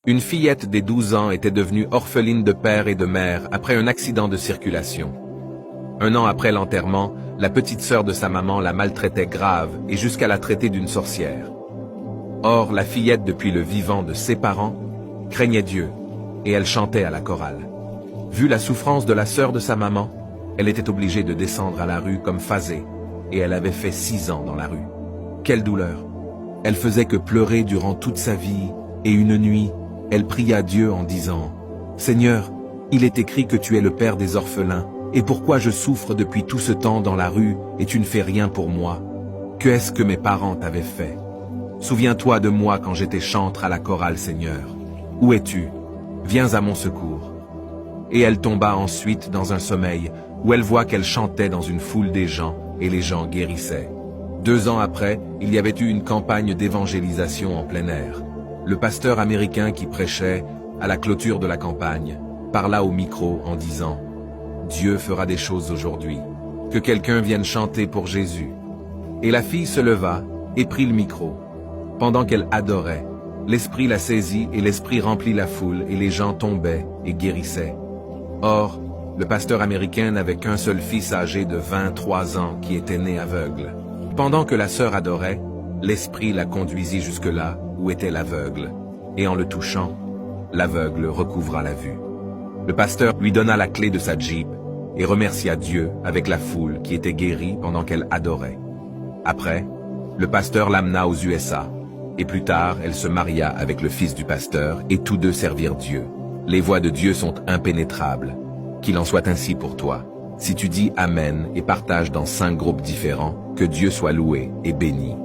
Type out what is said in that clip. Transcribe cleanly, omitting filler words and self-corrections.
Une fillette des 12 ans était devenue orpheline de père et de mère après un accident de circulation. Un an après l'enterrement, la petite sœur de sa maman la maltraitait grave et jusqu'à la traiter d'une sorcière. Or, la fillette, depuis le vivant de ses parents, craignait Dieu, et elle chantait à la chorale. Vu la souffrance de la sœur de sa maman, elle était obligée de descendre à la rue comme Phasée, et elle avait fait 6 ans dans la rue. Quelle douleur! Elle faisait que pleurer durant toute sa vie, et une nuit, elle pria Dieu en disant « Seigneur, il est écrit que tu es le père des orphelins, et pourquoi je souffre depuis tout ce temps dans la rue et tu ne fais rien pour moi? Que est-ce que mes parents t'avaient fait? Souviens-toi de moi quand j'étais chantre à la chorale, Seigneur. Où es-tu? Viens à mon secours. » Et elle tomba ensuite dans un sommeil où elle voit qu'elle chantait dans une foule des gens et les gens guérissaient. 2 ans après, il y avait eu une campagne d'évangélisation en plein air. Le pasteur américain qui prêchait, à la clôture de la campagne, parla au micro en disant « Dieu fera des choses aujourd'hui. Que quelqu'un vienne chanter pour Jésus. » Et la fille se leva et prit le micro. Pendant qu'elle adorait, l'Esprit la saisit et l'Esprit remplit la foule et les gens tombaient et guérissaient. Or, le pasteur américain n'avait qu'un seul fils âgé de 23 ans qui était né aveugle. Pendant que la sœur adorait, l'Esprit la conduisit jusque-là où était l'aveugle, et en le touchant, l'aveugle recouvra la vue. Le pasteur lui donna la clé de sa Jeep et remercia Dieu avec la foule qui était guérie pendant qu'elle adorait. Après, le pasteur l'amena aux USA, et plus tard, elle se maria avec le fils du pasteur et tous deux servirent Dieu. Les voies de Dieu sont impénétrables. Qu'il en soit ainsi pour toi. Si tu dis Amen et partages dans 5 groupes différents, que Dieu soit loué et béni.